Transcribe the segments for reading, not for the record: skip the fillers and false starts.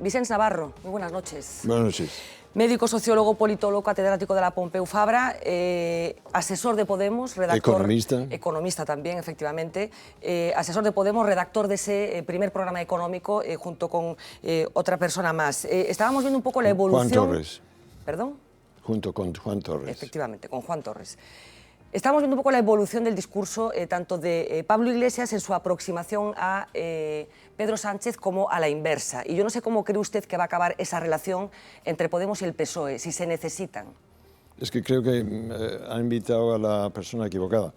Vicens Navarro, muy buenas noches. Buenas noches. Médico, sociólogo, politólogo, catedrático de la Pompeu Fabra, asesor de Podemos, redactor... Economista. Economista también, efectivamente. Asesor de Podemos, redactor de ese primer programa económico, junto con otra persona más. Estábamos viendo un poco la evolución... Juan Torres. ¿Perdón? Junto con Juan Torres. Efectivamente, con Juan Torres. Estamos viendo un poco la evolución del discurso tanto de Pablo Iglesias en su aproximación a Pedro Sánchez como a la inversa. Y yo no sé cómo cree usted que va a acabar esa relación entre Podemos y el PSOE, si se necesitan. Es que creo que ha invitado a la persona equivocada.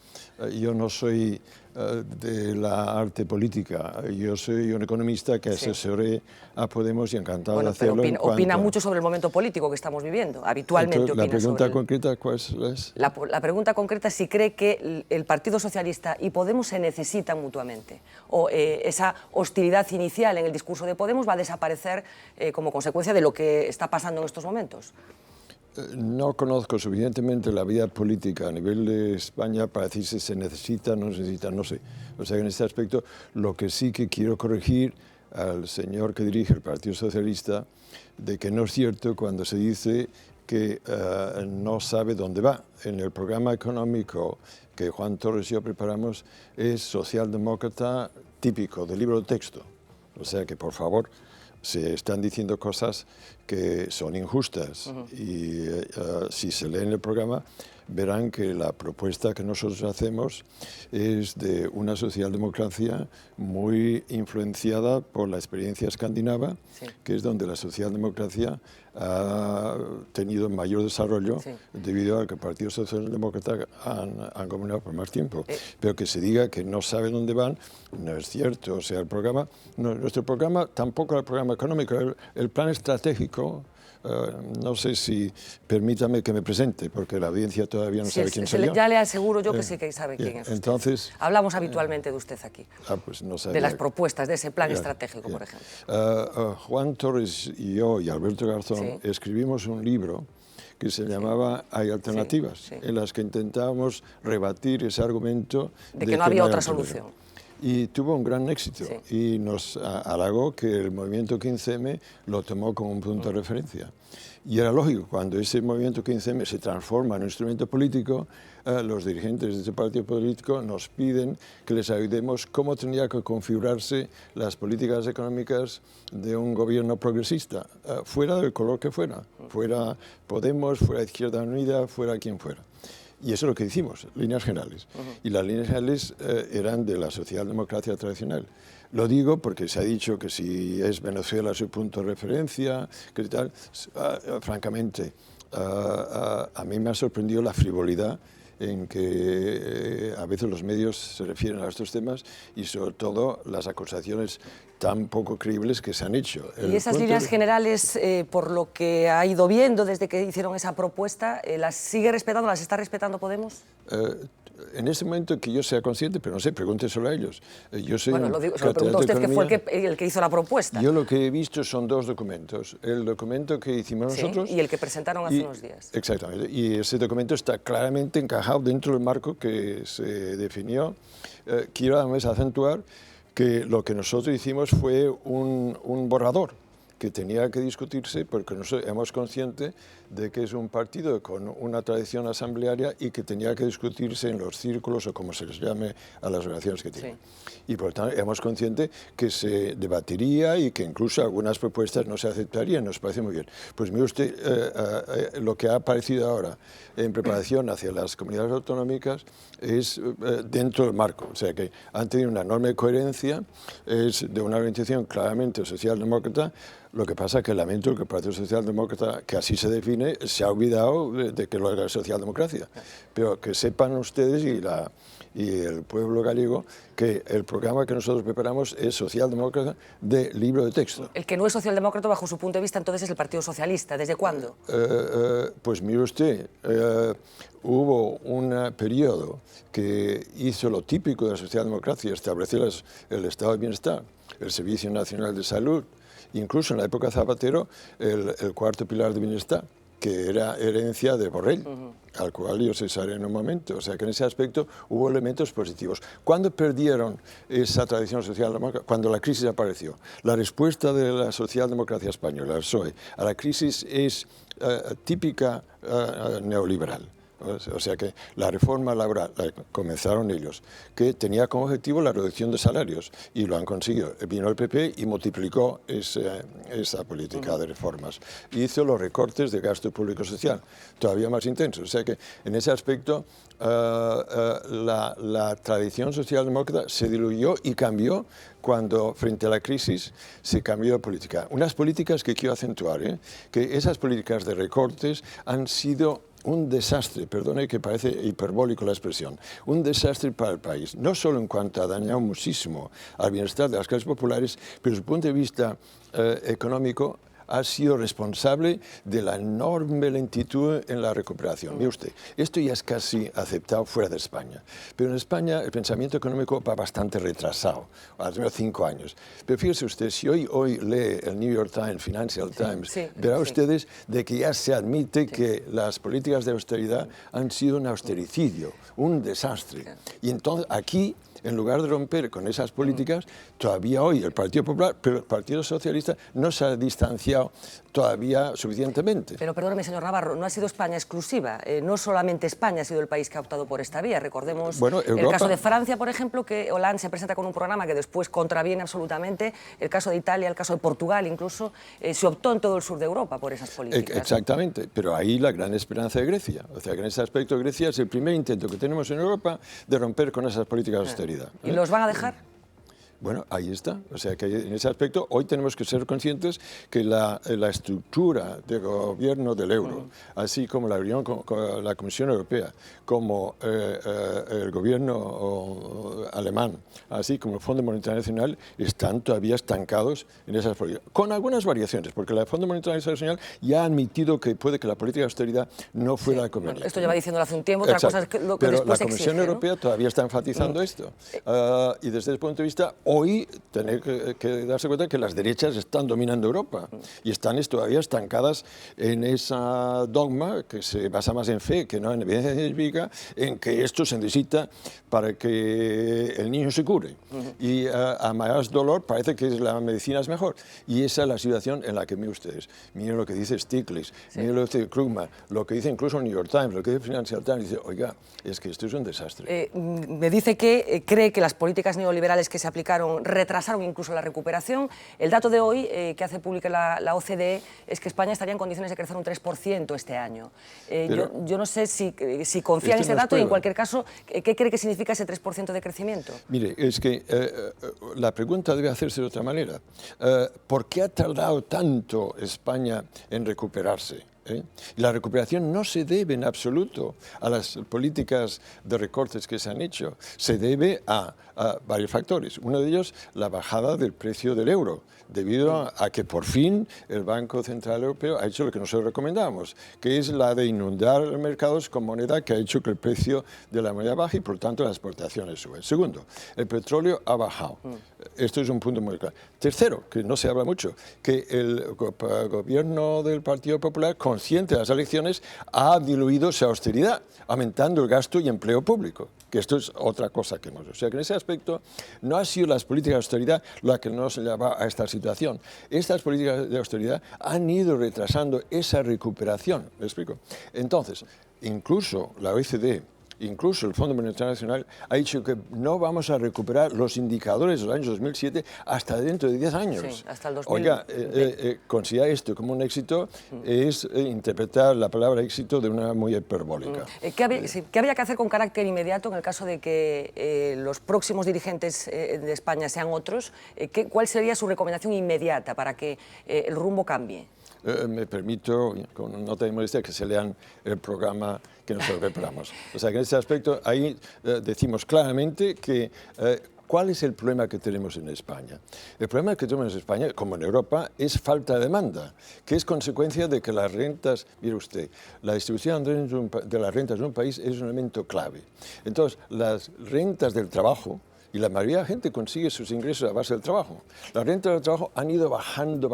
Yo no soy de la arte política, yo soy un economista que asesoré a Podemos y encantado de hacerlo. Pero opina mucho sobre el momento político que estamos viviendo, habitualmente. Entonces, la pregunta concreta, ¿cuál es? La pregunta concreta es si cree que el Partido Socialista y Podemos se necesitan mutuamente, o esa hostilidad inicial en el discurso de Podemos va a desaparecer como consecuencia de lo que está pasando en estos momentos. No conozco suficientemente la vida política a nivel de España para decir si se necesita, no se necesita, no sé. O sea, en este aspecto, lo que sí que quiero corregir al señor que dirige el Partido Socialista, de que no es cierto cuando se dice que no sabe dónde va. En el programa económico que Juan Torres y yo preparamos es socialdemócrata típico, de libro de texto. O sea que, por favor, se están diciendo cosas que son injustas y si se leen el programa verán que la propuesta que nosotros hacemos es de una socialdemocracia muy influenciada por la experiencia escandinava, que es donde la socialdemocracia ha tenido mayor desarrollo debido a que el Partido Socialdemócrata han gobernado por más tiempo. Pero que se diga que no sabe dónde van, no es cierto. O sea, el programa, nuestro programa, tampoco el programa económico, el plan estratégico. No sé si permítame que me presente, porque la audiencia todavía no sabe quién soy yo. Ya le aseguro yo que sí que sabe quién es. Entonces, hablamos habitualmente de usted aquí, pues no sabía, de las propuestas, de ese plan estratégico, por ejemplo. Juan Torres y yo y Alberto Garzón escribimos un libro que se llamaba Hay alternativas, en las que intentábamos rebatir ese argumento de que no había otra solución. Y tuvo un gran éxito y nos halagó que el movimiento 15M lo tomó como un punto de referencia. Y era lógico, cuando ese movimiento 15M se transforma en un instrumento político, los dirigentes de ese partido político nos piden que les ayudemos cómo tendría que configurarse las políticas económicas de un gobierno progresista, fuera del color que fuera Podemos, fuera Izquierda Unida, fuera quien fuera. Y eso es lo que hicimos, líneas generales. Y las líneas generales eran de la socialdemocracia tradicional. Lo digo porque se ha dicho que si es Venezuela su punto de referencia, que tal. Francamente, a mí me ha sorprendido la frivolidad en que a veces los medios se refieren a estos temas y sobre todo las acusaciones tan poco creíbles que se han hecho. Y esas líneas generales, por lo que ha ido viendo desde que hicieron esa propuesta, ¿las sigue respetando, las está respetando Podemos? En este momento que yo sea consciente, pero no sé, pregúnteselo a ellos. Yo soy bueno, se lo pregunto a usted, que fue el que hizo la propuesta. Yo lo que he visto son dos documentos. El documento que hicimos nosotros... y el que presentaron hace unos días. Exactamente. Y ese documento está claramente encajado dentro del marco que se definió. Quiero además acentuar que lo que nosotros hicimos fue un borrador que tenía que discutirse porque nosotros éramos conscientes de que es un partido con una tradición asamblearia y que tenía que discutirse en los círculos o como se les llame a las relaciones que tienen. Y por lo tanto éramos conscientes que se debatiría y que incluso algunas propuestas no se aceptarían, nos parece muy bien. Pues mire usted, lo que ha aparecido ahora en preparación hacia las comunidades autonómicas es dentro del marco, o sea que han tenido una enorme coherencia, es de una organización claramente socialdemócrata. Lo que pasa es que lamento que el Partido Socialdemócrata, que así se define, se ha olvidado de que lo es la socialdemocracia. Pero que sepan ustedes y el pueblo gallego que el programa que nosotros preparamos es socialdemócrata de libro de texto. El que no es socialdemócrata, bajo su punto de vista, entonces es el Partido Socialista. ¿Desde cuándo? Pues mire usted, hubo un periodo que hizo lo típico de la socialdemocracia, establecer el estado de bienestar, el Servicio Nacional de Salud, incluso en la época de Zapatero, el cuarto pilar de bienestar, que era herencia de Borrell, al cual yo cesaré en un momento. O sea que en ese aspecto hubo elementos positivos. ¿Cuándo perdieron esa tradición socialdemócrata? Cuando la crisis apareció. La respuesta de la socialdemocracia española, el PSOE, a la crisis es típica neoliberal. O sea que la reforma laboral la comenzaron ellos, que tenía como objetivo la reducción de salarios, y lo han conseguido. Vino el PP y multiplicó esa política de reformas. Hizo los recortes de gasto público social, todavía más intensos. O sea que en ese aspecto la tradición socialdemócrata se diluyó y cambió cuando, frente a la crisis, se cambió de política. Unas políticas que quiero acentuar, que esas políticas de recortes han sido un desastre, perdone que parece hiperbólico la expresión, un desastre para el país, no solo en cuanto ha dañado muchísimo al bienestar de las clases populares, pero desde el punto de vista económico ha sido responsable de la enorme lentitud en la recuperación. Mire usted, esto ya es casi aceptado fuera de España, pero en España el pensamiento económico va bastante retrasado, al menos 5 años. Pero fíjese usted, si hoy lee el New York Times, Financial Times, verán ustedes de que ya se admite que las políticas de austeridad han sido un austericidio, un desastre. Y entonces aquí, en lugar de romper con esas políticas, todavía hoy el Partido Popular, pero el Partido Socialista no se ha distanciado todavía suficientemente. Pero perdóneme, señor Navarro, no ha sido España exclusiva. No solamente España ha sido el país que ha optado por esta vía. Recordemos el caso de Francia, por ejemplo, que Hollande se presenta con un programa que después contraviene absolutamente. El caso de Italia, el caso de Portugal, incluso, se optó en todo el sur de Europa por esas políticas. Exactamente, pero ahí la gran esperanza de Grecia. O sea, que en ese aspecto Grecia es el primer intento que tenemos en Europa de romper con esas políticas de austeridad. ¿Y los van a dejar? Bueno, ahí está. O sea, que en ese aspecto hoy tenemos que ser conscientes que la estructura de gobierno del euro, así como la reunión con la Comisión Europea, como el gobierno alemán, así como el Fondo Monetario Nacional, están todavía estancados en esas políticas. Con algunas variaciones, porque el Fondo Monetario Nacional ya ha admitido que puede que la política de austeridad no fuera conveniente. Bueno, esto lleva diciéndolo hace un tiempo, otra cosa es que lo que pero después la Comisión exige, Europea todavía está enfatizando esto. Y desde ese punto de vista, hoy tener que darse cuenta que las derechas están dominando Europa y están todavía estancadas en esa dogma que se basa más en fe que no en evidencia científica, en que esto se necesita para que el niño se cure. Y a más dolor parece que la medicina es mejor. Y esa es la situación en la que miren ustedes. Miren lo que dice Stiglitz, miren lo que dice Krugman, lo que dice incluso el New York Times, lo que dice Financial Times. Dice, oiga, es que esto es un desastre. Me dice que cree que las políticas neoliberales que se aplicaron retrasaron incluso la recuperación. El dato de hoy que hace pública la OCDE es que España estaría en condiciones de crecer un 3% este año. Yo no sé si confía en ese dato y, en cualquier caso, ¿qué cree que significa ese 3% de crecimiento? Mire, es que la pregunta debe hacerse de otra manera. ¿Por qué ha tardado tanto España en recuperarse? La recuperación no se debe en absoluto a las políticas de recortes que se han hecho, se debe a varios factores. Uno de ellos, la bajada del precio del euro, debido a que por fin el Banco Central Europeo ha hecho lo que nosotros recomendábamos, que es la de inundar los mercados con moneda que ha hecho que el precio de la moneda baje y por tanto las exportaciones suben. Segundo, el petróleo ha bajado. Esto es un punto muy claro. Tercero, que no se habla mucho, que el gobierno del Partido Popular, consciente de las elecciones, ha diluido su austeridad, aumentando el gasto y empleo público, que esto es otra cosa que hemos. O sea que en ese aspecto no ha sido las políticas de austeridad la que nos lleva a esta situación. Estas políticas de austeridad han ido retrasando esa recuperación. ¿Me explico? Entonces, incluso la OECD, incluso el Fondo Monetario Nacional ha dicho que no vamos a recuperar los indicadores de los años 2007 hasta dentro de 10 años. Sí, hasta el 2000. Oiga, considerar esto como un éxito es interpretar la palabra éxito de una muy hiperbólica. ¿Qué habría que hacer con carácter inmediato en el caso de que los próximos dirigentes de España sean otros? ¿Cuál sería su recomendación inmediata para que el rumbo cambie? Me permito, con nota de modestia, que se lean el programa que nosotros preparamos. O sea, que en ese aspecto, ahí decimos claramente que ¿cuál es el problema que tenemos en España? El problema que tenemos en España, como en Europa, es falta de demanda, que es consecuencia de que las rentas, mire usted, la distribución de las rentas en un país es un elemento clave. Entonces, las rentas del trabajo y la mayoría de la gente consigue sus ingresos a base del trabajo. Las rentas del trabajo han ido bajando.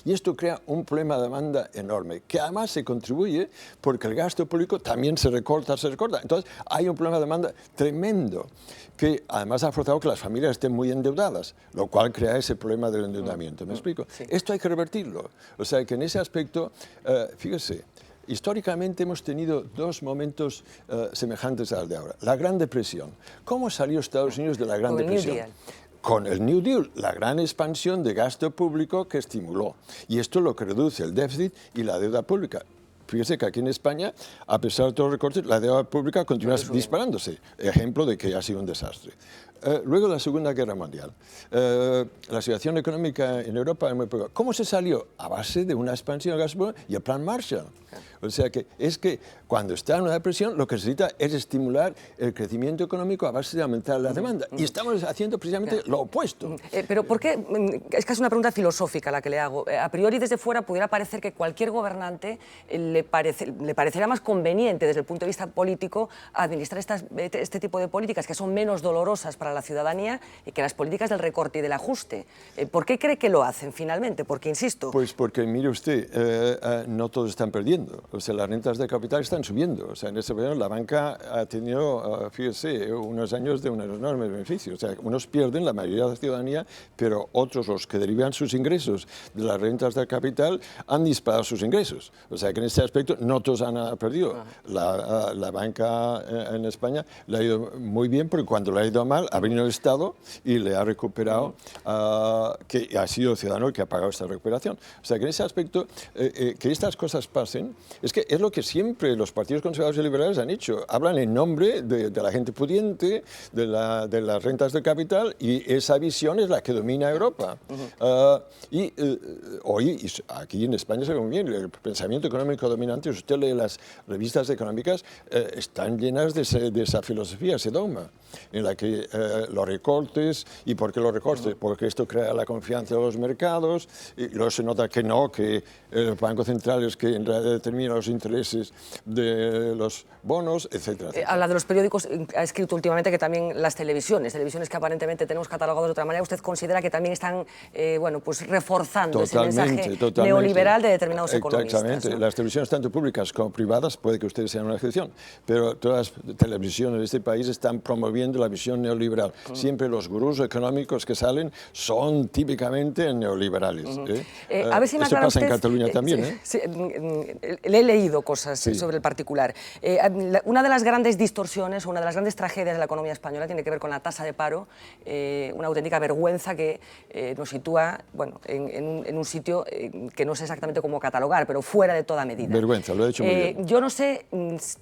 Y esto crea un problema de demanda enorme, que además se contribuye porque el gasto público también se recorta. Entonces hay un problema de demanda tremendo, que además ha forzado que las familias estén muy endeudadas, lo cual crea ese problema del endeudamiento. ¿Me explico? Sí. Esto hay que revertirlo. O sea que en ese aspecto, fíjese, históricamente hemos tenido dos momentos semejantes al de ahora. La Gran Depresión. ¿Cómo salió Estados Unidos de la Gran Depresión? Con el New Deal, la gran expansión de gasto público que estimuló. Y esto es lo que reduce el déficit y la deuda pública. Fíjese que aquí en España, a pesar de todos los recortes, la deuda pública continúa disparándose. Ejemplo de que ha sido un desastre. Luego de la Segunda Guerra Mundial, la situación económica en Europa es muy poca. ¿Cómo se salió? A base de una expansión del gasto público y el Plan Marshall. O sea que es que cuando está en una depresión lo que se necesita es estimular el crecimiento económico a base de aumentar la demanda. Y estamos haciendo precisamente lo opuesto. Pero ¿por qué? Es casi una pregunta filosófica la que le hago. A priori desde fuera pudiera parecer que cualquier gobernante le parecería más conveniente desde el punto de vista político administrar este tipo de políticas que son menos dolorosas para la ciudadanía que las políticas del recorte y del ajuste. ¿Por qué cree que lo hacen finalmente? Porque, insisto... Pues porque, mire usted, no todos están perdiendo. O sea, las rentas de capital están subiendo. O sea, en ese periodo la banca ha tenido, fíjese, unos años de unos enormes beneficios. O sea, unos pierden, la mayoría de la ciudadanía, pero otros, los que derivan sus ingresos de las rentas de capital, han disparado sus ingresos. O sea, que en este aspecto no todos han perdido. La banca en España le ha ido muy bien, porque cuando le ha ido mal, ha venido el Estado y le ha recuperado, que ha sido el ciudadano el que ha pagado esta recuperación. O sea, que en ese aspecto, que estas cosas pasen, es que es lo que siempre los partidos conservadores y liberales han hecho. Hablan en nombre de la gente pudiente, de las rentas de capital, y esa visión es la que domina Europa. Hoy, aquí en España se ve muy bien, el pensamiento económico dominante, si usted lee las revistas económicas, están llenas de esa filosofía, ese dogma, en la que los recortes, ¿y por qué los recortes? Porque esto crea la confianza de los mercados, y luego se nota que no, que el Banco Central es que en realidad determina los intereses de los bonos, etcétera, etcétera. Habla de los periódicos, ha escrito últimamente que también las televisiones que aparentemente tenemos catalogadas de otra manera, ¿usted considera que también están pues reforzando ese mensaje neoliberal de determinados economistas? Exactamente. ¿No? Las televisiones, tanto públicas como privadas, puede que ustedes sean una excepción, pero todas las televisiones de este país están promoviendo la visión neoliberal. Siempre los gurús económicos que salen son típicamente neoliberales. A ver si me Eso aclara pasa usted, en Cataluña también. Sí, le he leído cosas sobre el particular. Una de las grandes distorsiones, una de las grandes tragedias de la economía española tiene que ver con la tasa de paro, una auténtica vergüenza que nos sitúa en un sitio que no sé exactamente cómo catalogar, pero fuera de toda medida. Vergüenza, lo he hecho muy bien. Yo no sé,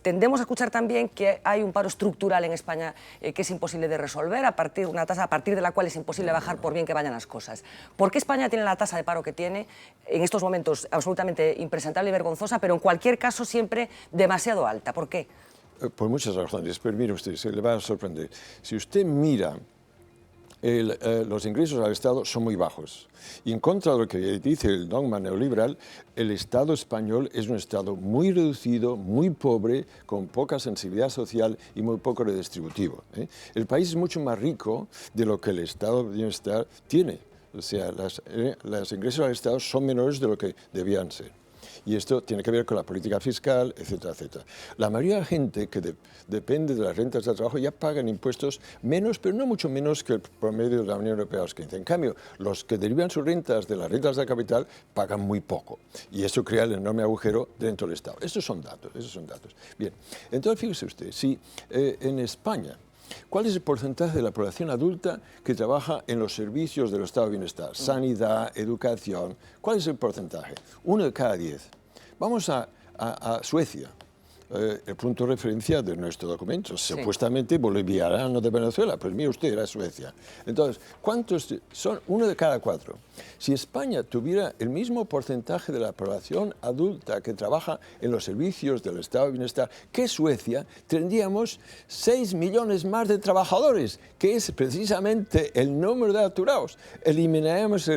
tendemos a escuchar también que hay un paro estructural en España que es imposible de resolver, una tasa a partir de la cual es imposible bajar por bien que vayan las cosas. ¿Por qué España tiene la tasa de paro que tiene en estos momentos absolutamente impresentable y vergonzosa, pero en cualquier caso siempre demasiado alta? ¿Por qué? Por muchas razones, pero mire usted, se le va a sorprender. Si usted mira, los ingresos al Estado son muy bajos. Y en contra de lo que dice el dogma neoliberal, el Estado español es un Estado muy reducido, muy pobre, con poca sensibilidad social y muy poco redistributivo. El país es mucho más rico de lo que el Estado de bienestar tiene. O sea, los ingresos al Estado son menores de lo que debían ser. Y esto tiene que ver con la política fiscal, etcétera, etcétera. La mayoría de la gente que depende de las rentas de trabajo ya pagan impuestos menos, pero no mucho menos que el promedio de la Unión Europea, los 15. En cambio, los que derivan sus rentas de las rentas de capital pagan muy poco. Y eso crea el enorme agujero dentro del Estado. Esos son datos. Bien, entonces fíjese usted, si en España, ¿cuál es el porcentaje de la población adulta que trabaja en los servicios del Estado de Bienestar? Sanidad, educación. ¿Cuál es el porcentaje? 1 de cada 10. Vamos a Suecia, el punto de referencia de nuestro documento. Sí. Supuestamente boliviano de Venezuela, pues mire usted, era Suecia. Entonces, ¿cuántos son? 1 de cada 4. Si España tuviera el mismo porcentaje de la población adulta que trabaja en los servicios del Estado de Bienestar que Suecia, tendríamos 6 millones más de trabajadores, que es precisamente el número de aturados. Eliminaríamos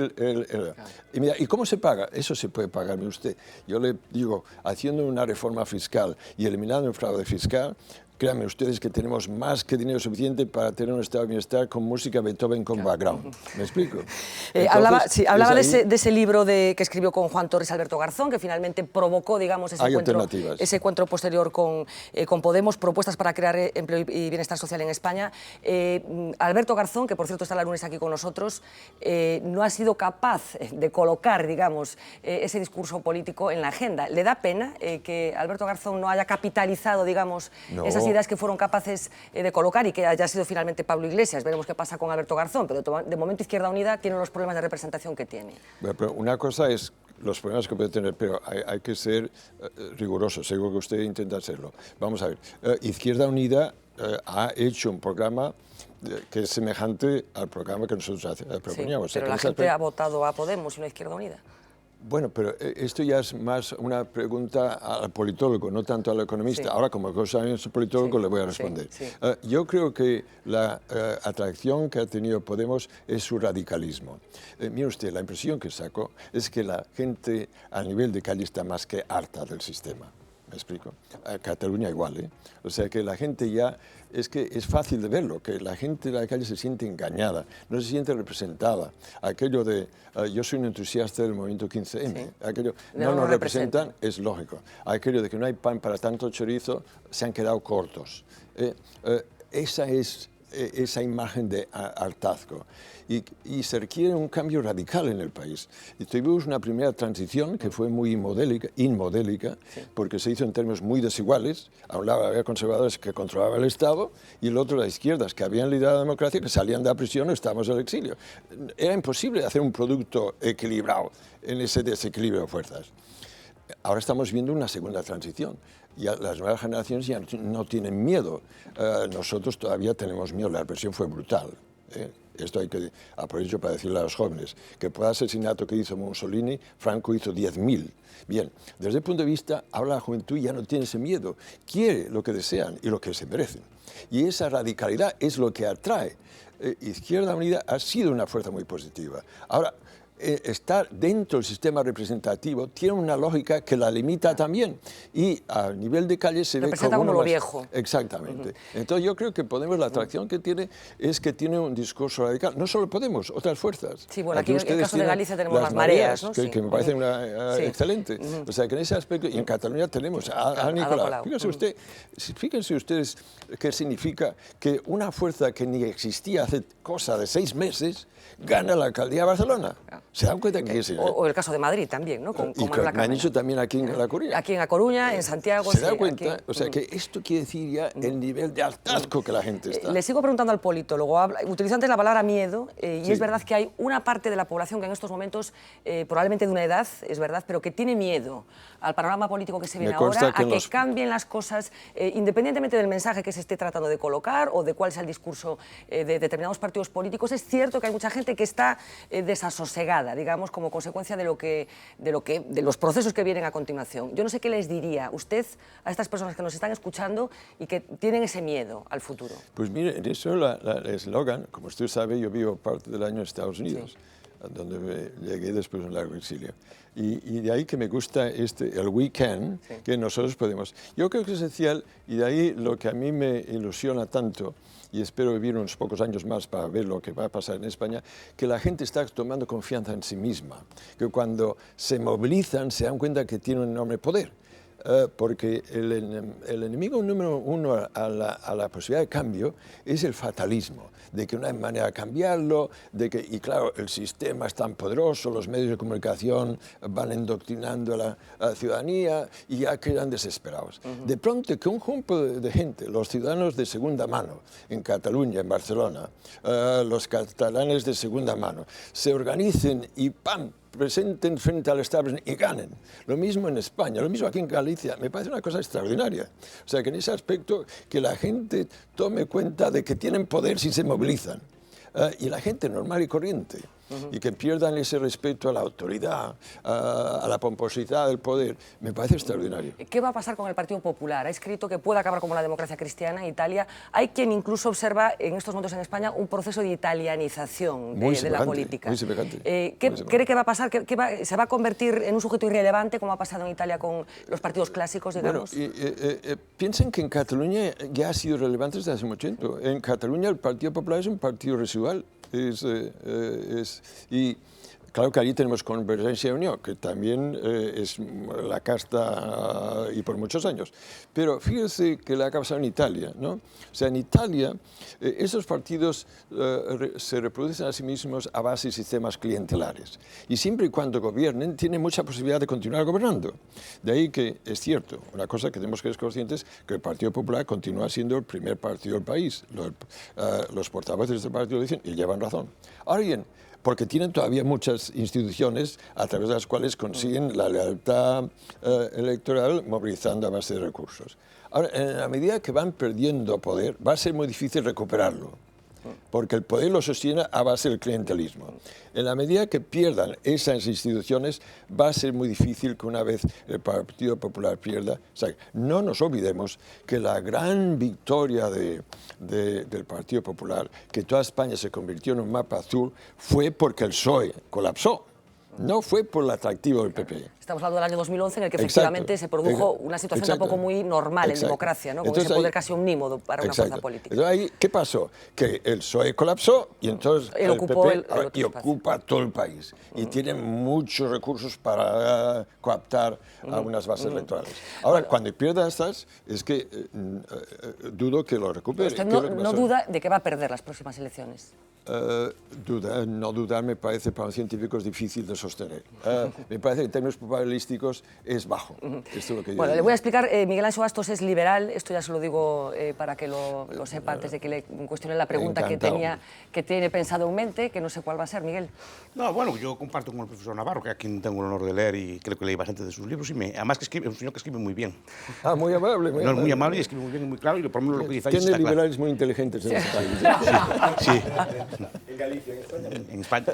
Y mira, ¿y cómo se paga? Eso se puede pagar, mire usted. Yo le digo, haciendo una reforma fiscal y eliminando el fraude fiscal, créanme ustedes que tenemos más que dinero suficiente para tener un estado de bienestar con música Beethoven con background. ¿Me explico? Entonces, hablaba de ese libro que escribió con Juan Torres Alberto Garzón, que finalmente provocó, digamos, ese encuentro posterior con Podemos, propuestas para crear empleo y bienestar social en España. Alberto Garzón, que por cierto está el lunes aquí con nosotros, no ha sido capaz de colocar, digamos, ese discurso político en la agenda. ¿Le da pena que Alberto Garzón no haya capitalizado, digamos, esas ideas que fueron capaces de colocar y que haya sido finalmente Pablo Iglesias? Veremos qué pasa con Alberto Garzón, pero de momento Izquierda Unida tiene los problemas de representación que tiene. Bueno, pero una cosa es los problemas que puede tener, pero hay que ser riguroso, seguro que usted intenta hacerlo. Vamos a ver, Izquierda Unida ha hecho un programa que es semejante al programa que nosotros proponíamos. Sí, pero la gente ha votado a Podemos y no a Izquierda Unida. Bueno, pero esto ya es más una pregunta al politólogo, no tanto al economista. Sí. Ahora, como que soy politólogo, le voy a responder. Yo creo que la atracción que ha tenido Podemos es su radicalismo. Mire usted, la impresión que saco es que la gente a nivel de calle está más que harta del sistema. ¿Me explico? Cataluña igual, ¿eh? O sea que la gente ya, es que es fácil de verlo, que la gente de la calle se siente engañada, no se siente representada. Aquello de, yo soy un entusiasta del movimiento 15M, aquello no nos representan, es lógico. Aquello de que no hay pan para tanto chorizo, se han quedado cortos. Esa es esa imagen de hartazgo. Y se requiere un cambio radical en el país. Y tuvimos una primera transición que fue muy inmodélica, porque se hizo en términos muy desiguales. A un lado había conservadores que controlaban el Estado y el otro las izquierdas que habían liderado la democracia, que salían de la prisión o estábamos en el exilio. Era imposible hacer un producto equilibrado en ese desequilibrio de fuerzas. Ahora estamos viendo una segunda transición. Ya las nuevas generaciones ya no tienen miedo. Nosotros todavía tenemos miedo. La represión fue brutal. Esto hay que aprovecho para decirle a los jóvenes que por el asesinato que hizo Mussolini, Franco hizo 10.000. Bien, desde el punto de vista, ahora la juventud ya no tiene ese miedo. Quiere lo que desean y lo que se merecen. Y esa radicalidad es lo que atrae. Izquierda Unida ha sido una fuerza muy positiva. Ahora, estar dentro del sistema representativo tiene una lógica que la limita también y a nivel de calle se ve como lo viejo. Exactamente. Entonces yo creo que Podemos, la atracción que tiene es que tiene un discurso radical. No solo Podemos, otras fuerzas. Sí, bueno, aquí en el caso de Galicia tenemos las mareas, ¿no? que me parece excelente. O sea que en ese aspecto, y en Cataluña tenemos a Nicolás. Fíjense ustedes qué significa que una fuerza que ni existía hace cosa de 6 meses gana la alcaldía de Barcelona. ¿Se dan cuenta que es? O el caso de Madrid también, ¿no? Con me han dicho también aquí en La Coruña. Aquí en La Coruña, en Santiago. ¿Se dan cuenta? O sea, que esto quiere decir ya el nivel de hartazgo que la gente está. Le sigo preguntando al politólogo. Utiliza antes la palabra miedo, y es verdad que hay una parte de la población que en estos momentos, probablemente de una edad, es verdad, pero que tiene miedo al panorama político que se viene ahora, a que cambien las cosas, independientemente del mensaje que se esté tratando de colocar o de cuál sea el discurso de determinados partidos políticos. Es cierto que hay mucha gente que está desasosegada, digamos, como consecuencia de los procesos que vienen a continuación. Yo no sé qué les diría usted a estas personas que nos están escuchando y que tienen ese miedo al futuro. Pues mire, en eso el eslogan, como usted sabe, yo vivo parte del año en Estados Unidos, donde llegué después de un largo exilio. Y de ahí que me gusta el we can, que nosotros podemos. Yo creo que es esencial, y de ahí lo que a mí me ilusiona tanto, y espero vivir unos pocos años más para ver lo que va a pasar en España, que la gente está tomando confianza en sí misma, que cuando se movilizan se dan cuenta que tienen un enorme poder. Porque el enemigo número uno a la posibilidad de cambio es el fatalismo, de que no hay manera de cambiarlo, y claro, el sistema es tan poderoso, los medios de comunicación van endoctrinando a la ciudadanía y ya quedan desesperados. De pronto que un grupo de gente, los ciudadanos de segunda mano, en Cataluña, en Barcelona, los catalanes de segunda mano, se organicen y ¡pam!, presenten frente al establishment y ganen. Lo mismo en España, lo mismo aquí en Galicia. Me parece una cosa extraordinaria. O sea, que en ese aspecto que la gente tome cuenta de que tienen poder si se movilizan. Y la gente normal y corriente y que pierdan ese respeto a la autoridad, a la pomposidad del poder, me parece extraordinario. ¿Qué va a pasar con el Partido Popular? Ha escrito que puede acabar como la democracia cristiana en Italia. Hay quien incluso observa en estos momentos en España un proceso de italianización de la política. Muy semejante. ¿Cree que va a pasar? ¿Se va a convertir en un sujeto irrelevante como ha pasado en Italia con los partidos clásicos, digamos? Bueno, piensen que en Cataluña ya ha sido relevante desde hace mucho tiempo. En Cataluña el Partido Popular es un partido residual. Y claro que allí tenemos Convergencia y Unión, que también es la casta y por muchos años. Pero fíjese que la ha pasado en Italia, ¿no? O sea, en Italia esos partidos se reproducen a sí mismos a base de sistemas clientelares. Y siempre y cuando gobiernen, tienen mucha posibilidad de continuar gobernando. De ahí que es cierto, una cosa que tenemos que ser conscientes, que el Partido Popular continúa siendo el primer partido del país. Los portavoces del partido lo dicen y llevan razón. Ahora bien, porque tienen todavía muchas instituciones a través de las cuales consiguen la lealtad electoral movilizando a base de recursos. Ahora, en la medida que van perdiendo poder, va a ser muy difícil recuperarlo, porque el poder lo sostiene a base del clientelismo. En la medida que pierdan esas instituciones, va a ser muy difícil que una vez el Partido Popular pierda. O sea, no nos olvidemos que la gran victoria del Partido Popular, que toda España se convirtió en un mapa azul, fue porque el PSOE colapsó. No fue por el atractivo del PP. Estamos hablando del año 2011, en el que efectivamente se produjo una situación tampoco muy normal en democracia, ¿no? Con ese poder casi omnímodo para una fuerza política. Entonces, ahí, ¿qué pasó? Que el PSOE colapsó y entonces el PP ocupa todo el país. Y tiene muchos recursos para coaptar algunas bases electorales. Ahora, cuando pierda estas, es que dudo que lo recupere. Usted no duda de que va a perder las próximas elecciones. No dudar me parece para un científico es difícil de sostener. Me parece que en términos probabilísticos es bajo. Esto es lo que yo le voy a explicar. Miguel Anxo Bastos es liberal, esto ya se lo digo para que lo sepa antes de que le cuestione la pregunta que tiene pensado en mente, que no sé cuál va a ser, Miguel. No, bueno, yo comparto con el profesor Navarro, que a quien tengo el honor de leer y creo que leí bastante de sus libros, y además que es un señor que escribe muy bien. Ah, muy amable. Es muy amable y escribe muy bien y muy claro, y por lo menos lo que dice ahí tiene liberales muy inteligentes en este país. Sí. ¿En Galicia, en España? En España.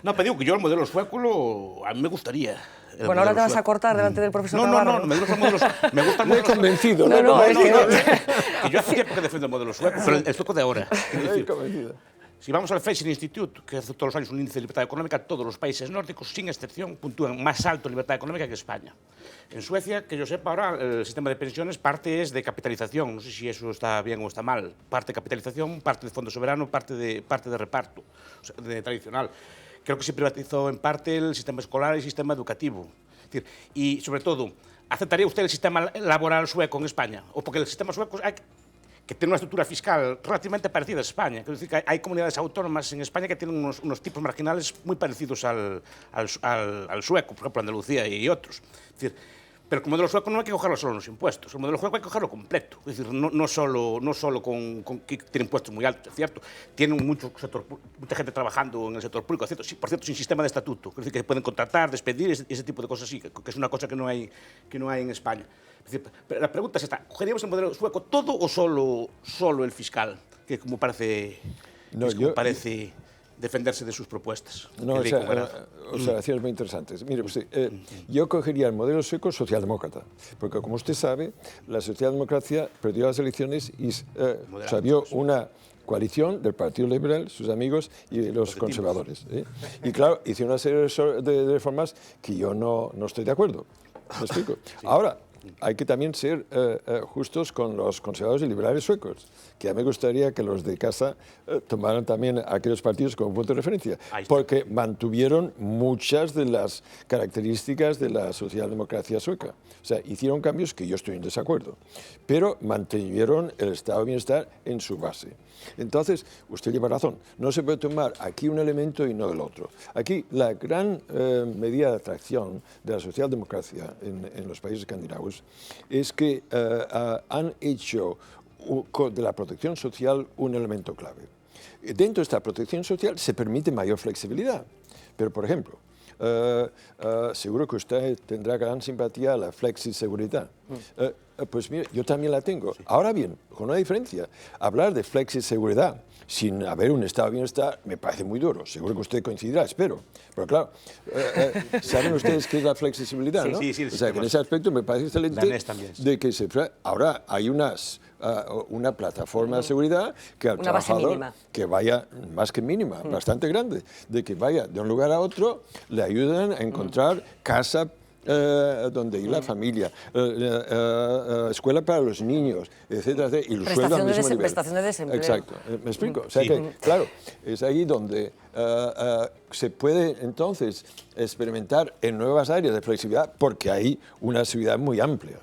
No, pero digo que yo el modelo sueco a mí me gustaría. Bueno, ahora te vas a cortar delante del profesor Navarro. No, me gusta el modelo sueco. Me he convencido. Que yo hace tiempo que defiendo el modelo sueco, pero el sueco de ahora. Si vamos al Freser Institute, que hace todos los años un índice de libertad económica, todos los países nórdicos, sin excepción, puntúan más alto en libertad económica que España. En Suecia, que yo sepa ahora, el sistema de pensiones parte es de capitalización, no sé si eso está bien o está mal, parte de capitalización, parte de fondo soberano, parte de reparto, o sea, tradicional. Creo que se privatizó en parte el sistema escolar y el sistema educativo. Es decir, y sobre todo, ¿aceptaría usted el sistema laboral sueco en España? O porque el sistema sueco que tiene una estructura fiscal relativamente parecida a España. Quiero decir que hay comunidades autónomas en España que tienen unos tipos marginales muy parecidos al sueco, por ejemplo, Andalucía y otros. Es decir, pero el modelo sueco no hay que cogerlo solo en los impuestos, el modelo sueco hay que cogerlo completo. Es decir, no solo con que tiene impuestos muy altos, es cierto, tienen mucha gente trabajando en el sector público, ¿cierto? Sí, por cierto, sin sistema de estatuto, es decir, que pueden contratar, despedir, ese tipo de cosas así, que es una cosa que no hay en España. Es decir, la pregunta es esta, ¿cogeríamos el modelo sueco todo o solo el fiscal? Que como parece defenderse de sus propuestas. No, observaciones muy interesantes. Mire, usted, yo cogería el modelo sueco socialdemócrata, porque como usted sabe, la socialdemocracia perdió las elecciones y vio una coalición del Partido Liberal, sus amigos y los conservadores. Y claro, hicieron una serie de reformas que yo no estoy de acuerdo. ¿Me explico? Sí. Ahora, hay que también ser justos con los conservadores y liberales suecos, que a mí me gustaría que los de casa tomaran también aquellos partidos como punto de referencia, porque mantuvieron muchas de las características de la socialdemocracia sueca. O sea, hicieron cambios que yo estoy en desacuerdo, pero mantuvieron el estado de bienestar en su base. Entonces, usted lleva razón, no se puede tomar aquí un elemento y no del otro. Aquí la gran medida de atracción de la socialdemocracia en los países escandinavos es que han hecho de la protección social un elemento clave. Dentro de esta protección social se permite mayor flexibilidad, pero por ejemplo, seguro que usted tendrá gran simpatía a la flexiseguridad. Pues mire, yo también la tengo. Sí. Ahora bien, con una diferencia. Hablar de flexiseguridad sin haber un estado de bienestar me parece muy duro. Seguro que usted coincidirá, espero. Pero claro, saben ustedes qué es la flexibilidad, sí, ¿no? Sí, o sea, que en ese aspecto me parece excelente de que ahora hay una plataforma de seguridad que al trabajador que vaya, más que mínima, bastante grande, de que vaya de un lugar a otro, le ayudan a encontrar casa donde ir la familia, escuela para los niños, etcétera, etcétera, y los sueldos al mismo nivel. Prestación de desempleo. Exacto, ¿me explico? O sea que, claro, es ahí donde se puede entonces experimentar en nuevas áreas de flexibilidad porque hay una seguridad muy amplia.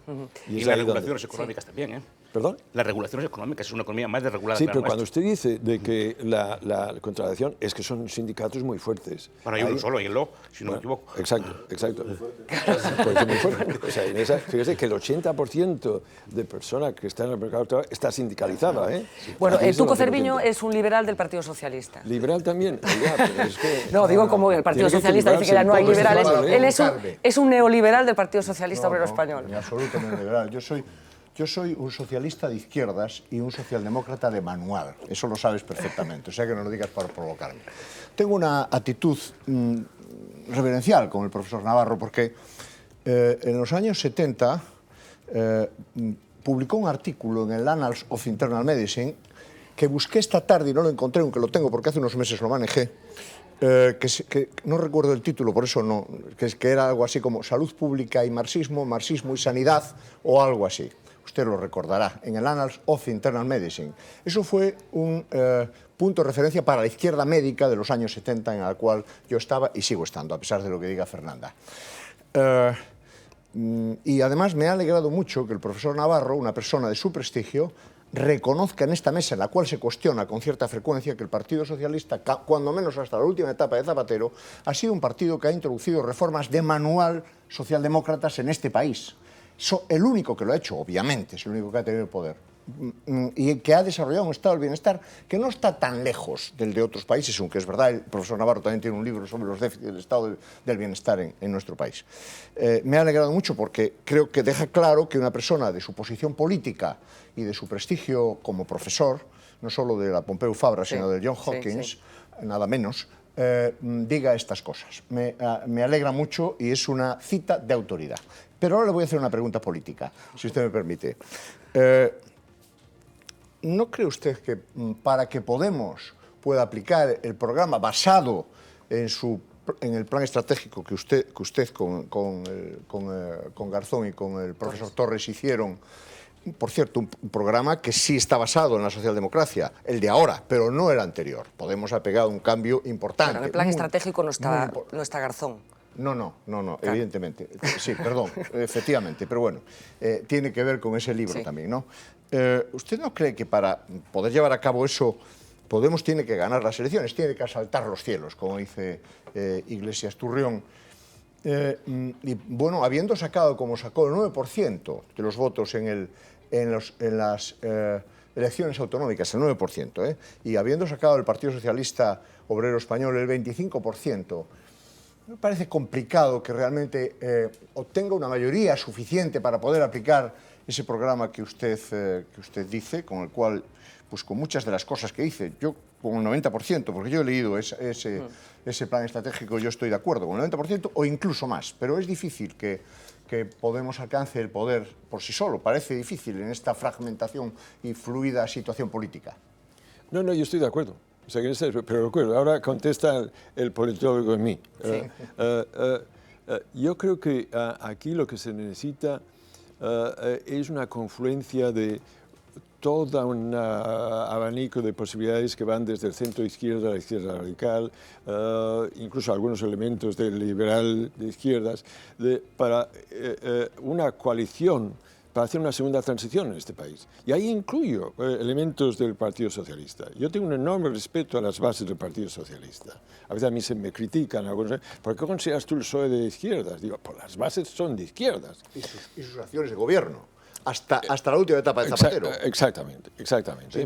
Y las regulaciones económicas también, ¿eh? ¿Perdón? Las regulaciones económicas, es una economía más desregulada. Sí, pero cuando usted dice de que la contratación es que son sindicatos muy fuertes. Bueno, hay uno solo, y el LO, si no me equivoco. Exacto. Pues muy fuerte. O sea, fíjese que el 80% de personas que están en el mercado de trabajo está sindicalizada. Bueno, Tuco Cerviño es un liberal del Partido Socialista. Liberal también. Pero es que, no, digo como el Partido Socialista dice que ya no hay liberales. Él es un neoliberal del Partido Socialista Obrero Español. Absolutamente liberal. Yo soy un socialista de izquierdas y un socialdemócrata de manual. Eso lo sabes perfectamente, o sea que no lo digas para provocarme. Tengo una actitud reverencial con el profesor Navarro porque en los años 70 publicó un artículo en el Annals of Internal Medicine que busqué esta tarde y no lo encontré, aunque lo tengo porque hace unos meses lo manejé, que no recuerdo el título, por eso no, que era algo así como Salud Pública y Marxismo, Marxismo y Sanidad o algo así. Usted lo recordará, en el Annals of Internal Medicine. Eso fue un punto de referencia para la izquierda médica de los años 70 en la cual yo estaba y sigo estando, a pesar de lo que diga Fernanda. Y además me ha alegrado mucho que el profesor Navarro, una persona de su prestigio, reconozca en esta mesa en la cual se cuestiona con cierta frecuencia que el Partido Socialista, cuando menos hasta la última etapa de Zapatero, ha sido un partido que ha introducido reformas de manual socialdemócratas en este país. El único que lo ha hecho, obviamente, es el único que ha tenido el poder y que ha desarrollado un estado del bienestar que no está tan lejos del de otros países, aunque es verdad, el profesor Navarro también tiene un libro sobre los déficits del estado del bienestar en nuestro país. Me ha alegrado mucho porque creo que deja claro que una persona de su posición política y de su prestigio como profesor, no solo de la Pompeu Fabra, sino del John Hopkins, nada menos, diga estas cosas. Me alegra mucho y es una cita de autoridad. Pero ahora le voy a hacer una pregunta política, si usted me permite. ¿No cree usted que para que Podemos pueda aplicar el programa basado en el plan estratégico que usted con Garzón y con el profesor Torres hicieron, por cierto, un programa que sí está basado en la socialdemocracia, el de ahora, pero no el anterior? Podemos ha pegado un cambio importante. Pero en el plan estratégico no está Garzón. No, claro. Evidentemente. Sí, perdón, efectivamente, pero bueno, tiene que ver con ese libro también, ¿no? ¿Usted no cree que para poder llevar a cabo eso Podemos tiene que ganar las elecciones, tiene que asaltar los cielos, como dice Iglesias Turrión? Y bueno, habiendo sacado, como sacó el 9% de los votos en las elecciones autonómicas, el 9%, y habiendo sacado el Partido Socialista Obrero Español el 25%, me parece complicado que realmente obtenga una mayoría suficiente para poder aplicar ese programa que usted dice, con el cual, pues con muchas de las cosas que dice, yo con el 90%, porque yo he leído ese plan estratégico, yo estoy de acuerdo con el 90% o incluso más, pero es difícil que Podemos alcance el poder por sí solo, parece difícil en esta fragmentación y fluida situación política. No, yo estoy de acuerdo. O sea, pero recuerdo, ahora contesta el politólogo en mí. Sí. Yo creo que aquí lo que se necesita es una confluencia de todo un abanico de posibilidades que van desde el centro izquierda a la izquierda radical, incluso algunos elementos del liberal de izquierdas, para una coalición para hacer una segunda transición en este país. Y ahí incluyo elementos del Partido Socialista. Yo tengo un enorme respeto a las bases del Partido Socialista. A veces a mí se me critican algunos, ¿por qué consideras tú el PSOE de izquierdas? Digo, pues las bases son de izquierdas. Y sus acciones de gobierno. hasta la última etapa de Zapatero. Exactamente,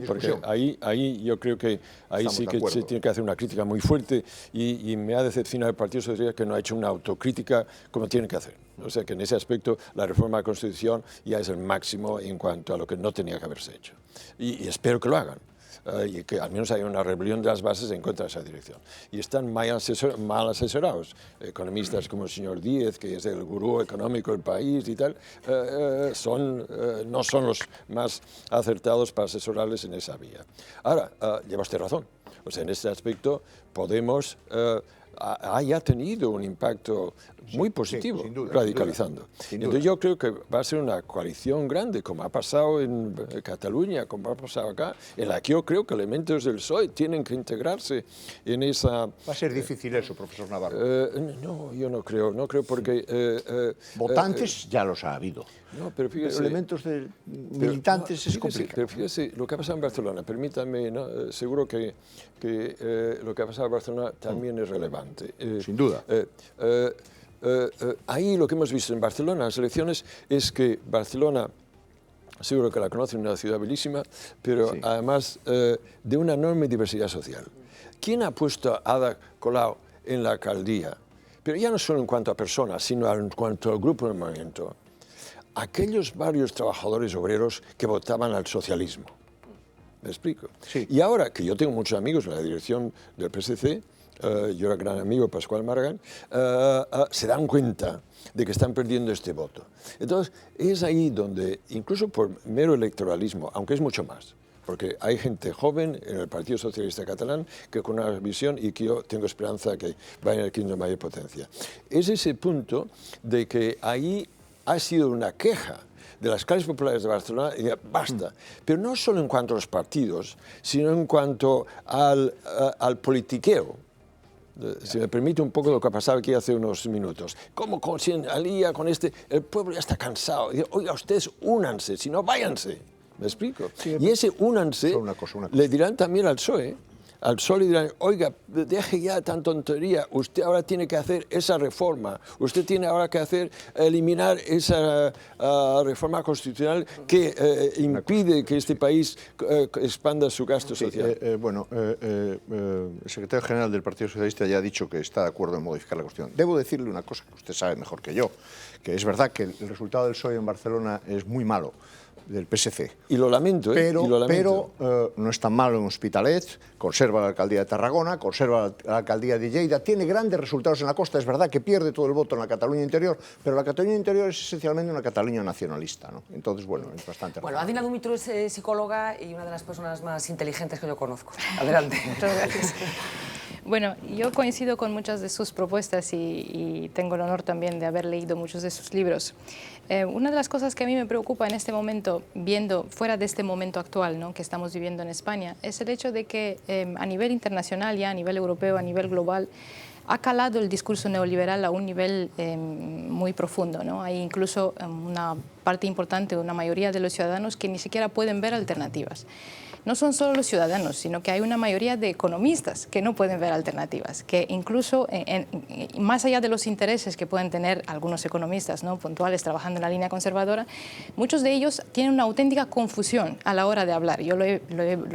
porque ahí yo creo que ahí sí que se tiene que hacer una crítica muy fuerte y me ha decepcionado el Partido Socialista que no ha hecho una autocrítica como tiene que hacer. O sea que en ese aspecto la reforma de la Constitución ya es el máximo en cuanto a lo que no tenía que haberse hecho. Y espero que lo hagan. Y que al menos haya una rebelión de las bases en contra de esa dirección. Y están mal asesorados. Economistas como el señor Díez, que es el gurú económico del país y tal, no son los más acertados para asesorarles en esa vía. Ahora, lleva usted razón. O sea, en este aspecto Podemos haya tenido un impacto muy positivo, sin duda, radicalizando. Sin duda. Entonces yo creo que va a ser una coalición grande, como ha pasado en Cataluña, como ha pasado acá, en la que yo creo que elementos del PSOE tienen que integrarse en esa... Va a ser difícil eso, profesor Navarro. No, yo no creo porque... votantes ya los ha habido. No, pero fíjese... Pero elementos de militantes es complicado. Pero fíjese, lo que ha pasado en Barcelona, permítanme, ¿no? Seguro que lo que ha pasado en Barcelona también es relevante. Sin duda. Ahí lo que hemos visto en Barcelona, en las elecciones, es que Barcelona, seguro que la conocen, una ciudad bellísima, pero sí, además de una enorme diversidad social. ¿Quién ha puesto a Ada Colau en la alcaldía? Pero ya no solo en cuanto a personas, sino en cuanto al grupo del movimiento. Aquellos varios trabajadores obreros que votaban al socialismo. ¿Me explico? Sí. Y ahora que yo tengo muchos amigos en la dirección del PSC, yo era gran amigo de Pascual Maragall, se dan cuenta de que están perdiendo este voto. Entonces, es ahí donde, incluso por mero electoralismo, aunque es mucho más, porque hay gente joven en el Partido Socialista Catalán que con una visión y que yo tengo esperanza que vaya a adquiriendo mayor potencia. Es ese punto de que ahí ha sido una queja de las clases populares de Barcelona, y basta. Pero no solo en cuanto a los partidos, sino en cuanto al politiqueo. Si me permite un poco lo que ha pasado aquí hace unos minutos. ¿Cómo se alía con este? El pueblo ya está cansado. Oiga, ustedes únanse, si no, váyanse. ¿Me explico? Sí, y ese únanse una cosa. Le dirán también al PSOE. Al PSOE le dirán, oiga, deje ya tan tontería, usted ahora tiene que hacer esa reforma, usted tiene ahora que eliminar esa reforma constitucional que impide que este país expanda su gasto social. El secretario general del Partido Socialista ya ha dicho que está de acuerdo en modificar la Constitución. Debo decirle una cosa que usted sabe mejor que yo, que es verdad que el resultado del PSOE en Barcelona es muy malo, del PSC. Y lo lamento, pero no es tan malo en Hospitalet, conserva la alcaldía de Tarragona, conserva la alcaldía de Lleida, tiene grandes resultados en la costa, es verdad que pierde todo el voto en la Cataluña interior, pero la Cataluña interior es esencialmente una Cataluña nacionalista, ¿no? Entonces, bueno, es bastante... Bueno, Adina Dumitru es psicóloga y una de las personas más inteligentes que yo conozco. Adelante. Muchas gracias. Bueno, yo coincido con muchas de sus propuestas y tengo el honor también de haber leído muchos de sus libros. Una de las cosas que a mí me preocupa en este momento, viendo fuera de este momento actual, ¿no?, que estamos viviendo en España, es el hecho de que a nivel internacional, ya a nivel europeo, a nivel global, ha calado el discurso neoliberal a un nivel muy profundo, ¿no? Hay incluso una parte importante, una mayoría de los ciudadanos que ni siquiera pueden ver alternativas. No son solo los ciudadanos, sino que hay una mayoría de economistas que no pueden ver alternativas, que incluso, más allá de los intereses que pueden tener algunos economistas, ¿no?, puntuales trabajando en la línea conservadora, muchos de ellos tienen una auténtica confusión a la hora de hablar. Yo lo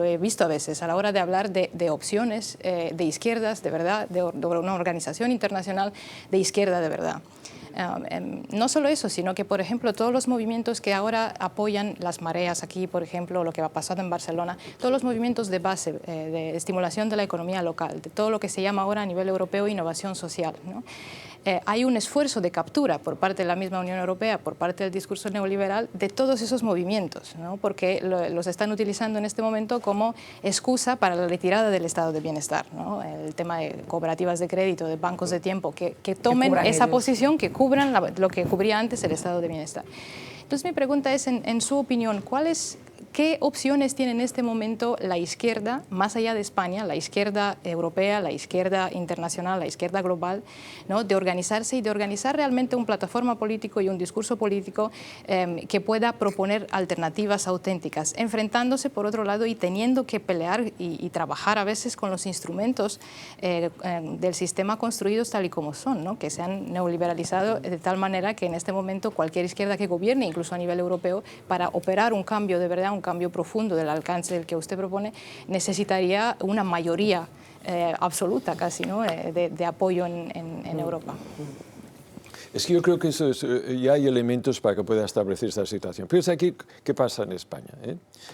he visto a veces, a la hora de hablar de opciones de izquierdas, de verdad, de una organización internacional de izquierda de verdad. No solo eso, sino que, por ejemplo, todos los movimientos que ahora apoyan las mareas aquí, por ejemplo, lo que ha pasado en Barcelona, todos los movimientos de base, de estimulación de la economía local, de todo lo que se llama ahora a nivel europeo innovación social, ¿no? Hay un esfuerzo de captura por parte de la misma Unión Europea, por parte del discurso neoliberal, de todos esos movimientos, ¿no?, porque los están utilizando en este momento como excusa para la retirada del estado de bienestar, ¿no? El tema de cooperativas de crédito, de bancos de tiempo, que tomen esa posición, que cubran lo que cubría antes el estado de bienestar. Entonces mi pregunta es, en su opinión, ¿cuál es ¿qué opciones tiene en este momento la izquierda, más allá de España, la izquierda europea, la izquierda internacional, la izquierda global, ¿no?, de organizarse y de organizar realmente una plataforma política y un discurso político que pueda proponer alternativas auténticas, enfrentándose por otro lado y teniendo que pelear y trabajar a veces con los instrumentos del sistema construidos tal y como son, ¿no?, que se han neoliberalizado de tal manera que en este momento cualquier izquierda que gobierne, incluso a nivel europeo, para operar un cambio de verdad, un cambio profundo del alcance del que usted propone, necesitaría una mayoría absoluta casi, ¿no?, de apoyo en Europa. Es que yo creo que ya hay elementos para que pueda establecer esta situación. Piensa aquí qué pasa en España.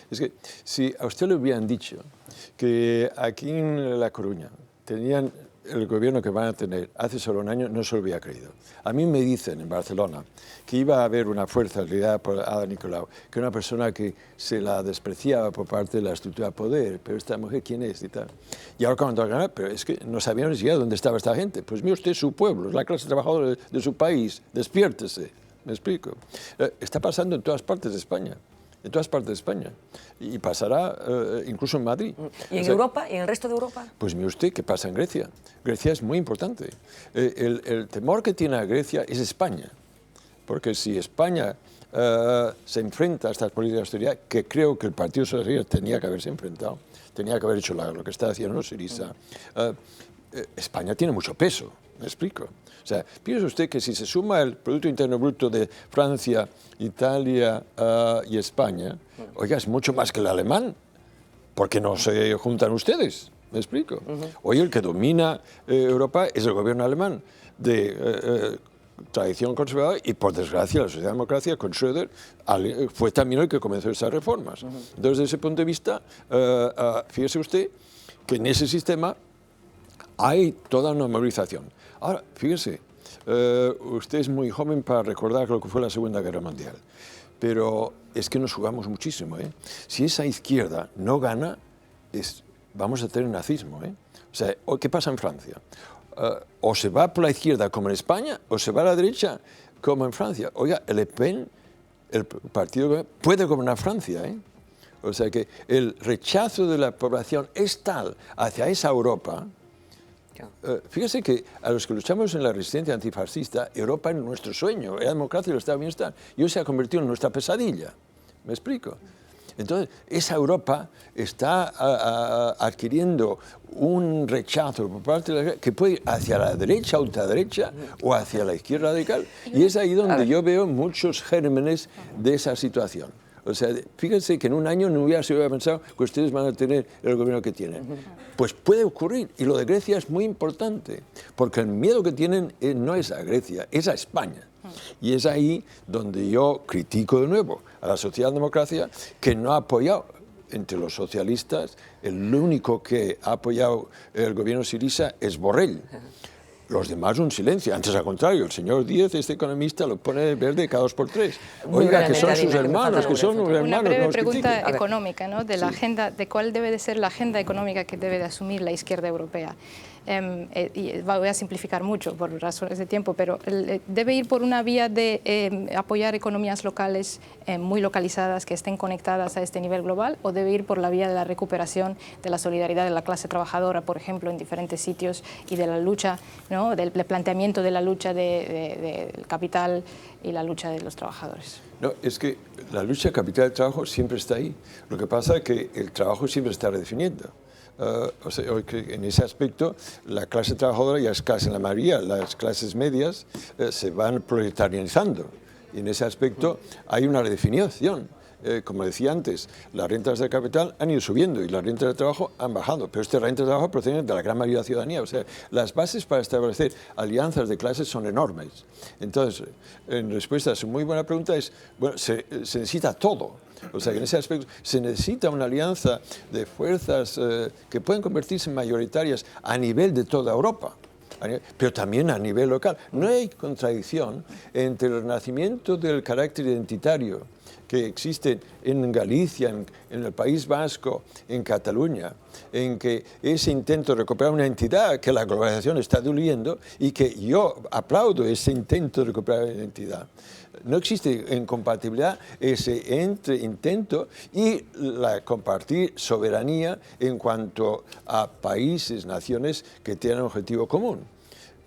Es que si a usted le hubieran dicho que aquí en La Coruña tenían el gobierno que van a tener hace solo un año, no se lo hubiera creído. A mí me dicen en Barcelona que iba a haber una fuerza liderada por Ada Nicolau, que era una persona que se la despreciaba por parte de la estructura de poder, pero esta mujer, ¿quién es? Y tal. Y ahora cuando ha ganado, pero es que no sabíamos ni siquiera dónde estaba esta gente. Pues mire usted su pueblo, es la clase trabajadora de su país, despiértese, ¿me explico? Está pasando en todas partes de España. En todas partes de España. Y pasará incluso en Madrid. ¿Y en Europa? ¿Y en el resto de Europa? Pues mire usted qué pasa en Grecia. Grecia es muy importante. El temor que tiene a Grecia es España. Porque si España se enfrenta a estas políticas de austeridad, que creo que el Partido Socialista tenía que haberse enfrentado, tenía que haber hecho lo que está haciendo Syriza, España tiene mucho peso, ¿me explico? O sea, piense usted que si se suma el Producto Interno Bruto de Francia, Italia y España, oiga, es mucho más que el alemán, porque no se juntan ustedes, ¿me explico? Hoy el que domina Europa es el gobierno alemán de tradición conservadora y, por desgracia, la socialdemocracia con Schröder fue también el que comenzó esas reformas. Entonces, desde ese punto de vista, fíjese usted que en ese sistema hay toda una movilización. Ahora, fíjese, usted es muy joven para recordar lo que fue la Segunda Guerra Mundial, pero es que nos jugamos muchísimo. Si esa izquierda no gana, vamos a tener nazismo. O sea, ¿qué pasa en Francia? O se va por la izquierda como en España, o se va a la derecha como en Francia. Oiga, el Le Pen, el partido, puede gobernar Francia. O sea que el rechazo de la población es tal hacia esa Europa. Fíjese que a los que luchamos en la resistencia antifascista, Europa es nuestro sueño, la democracia y el estado de bienestar, y hoy se ha convertido en nuestra pesadilla. ¿Me explico? Entonces, esa Europa está adquiriendo un rechazo por parte de la que puede ir hacia la derecha, ultraderecha, o hacia la izquierda radical. Y es ahí donde yo veo muchos gérmenes de esa situación. O sea, fíjense que en un año no hubiera pensado que ustedes van a tener el gobierno que tienen. Pues puede ocurrir, y lo de Grecia es muy importante, porque el miedo que tienen no es a Grecia, es a España. Y es ahí donde yo critico de nuevo a la socialdemocracia, que no ha apoyado entre los socialistas, el único que ha apoyado el gobierno Syriza es Borrell. Los demás un silencio. Antes, al contrario, el señor Díez, este economista, lo pone verde cada 2 por 3. Oiga, que son sus hermanos, que son los hermanos. Una breve pregunta económica, ¿no? De la agenda, de cuál debe de ser la agenda económica que debe de asumir la izquierda europea. Y voy a simplificar mucho por razones de tiempo, pero debe ir por una vía de apoyar economías locales muy localizadas que estén conectadas a este nivel global, o debe ir por la vía de la recuperación de la solidaridad de la clase trabajadora, por ejemplo, en diferentes sitios, y de la lucha, ¿no?, del planteamiento de la lucha del capital y la lucha de los trabajadores. No, es que la lucha capital y trabajo siempre está ahí. Lo que pasa es que el trabajo siempre está redefiniendo. O sea, en ese aspecto, la clase trabajadora ya es casi en la mayoría, las clases medias se van proletarianizando. Y en ese aspecto hay una redefinición. Como decía antes, las rentas de capital han ido subiendo y las rentas de trabajo han bajado, pero estas rentas de trabajo proceden de la gran mayoría de la ciudadanía. O sea, las bases para establecer alianzas de clases son enormes. Entonces, en respuesta a su muy buena pregunta es, bueno, se necesita todo. O sea, que en ese aspecto se necesita una alianza de fuerzas que pueden convertirse en mayoritarias a nivel de toda Europa. pero también a nivel local. No hay contradicción entre el renacimiento del carácter identitario que existe en Galicia, en el País Vasco, en Cataluña, en que ese intento de recuperar una entidad que la globalización está diluyendo y que yo aplaudo ese intento de recuperar la identidad. No existe incompatibilidad ese intento y la compartir soberanía en cuanto a países, naciones que tienen un objetivo común.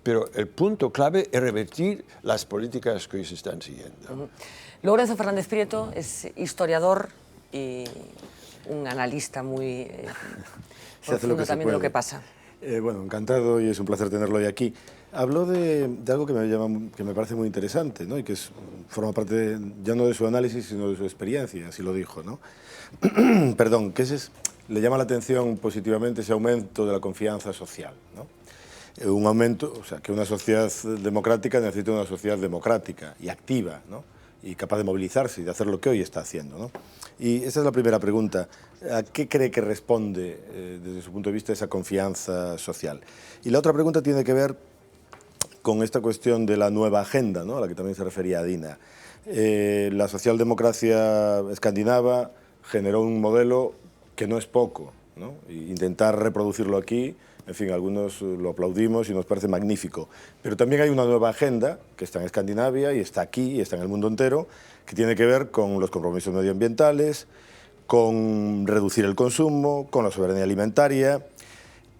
Pero el punto clave es revertir las políticas que hoy se están siguiendo. Lourenço Fernández Prieto es historiador y un analista muy profundo también de lo que pasa. Bueno, encantado y es un placer tenerlo hoy aquí. Habló de algo que me parece muy interesante, ¿no? Y que forma parte ya no de su análisis, sino de su experiencia, así lo dijo, ¿no? Perdón, que le llama la atención positivamente ese aumento de la confianza social, ¿no? Un aumento, o sea, que una sociedad democrática necesita una sociedad democrática y activa, ¿no? Y capaz de movilizarse y de hacer lo que hoy está haciendo, ¿no? Y esa es la primera pregunta. ¿A qué cree que responde, desde su punto de vista, esa confianza social? Y la otra pregunta tiene que ver con esta cuestión de la nueva agenda, ¿no? A la que también se refería Dina. La socialdemocracia escandinava generó un modelo que no es poco, ¿no? Intentar reproducirlo aquí, en fin, algunos lo aplaudimos y nos parece magnífico. Pero también hay una nueva agenda que está en Escandinavia y está aquí y está en el mundo entero, que tiene que ver con los compromisos medioambientales, con reducir el consumo, con la soberanía alimentaria.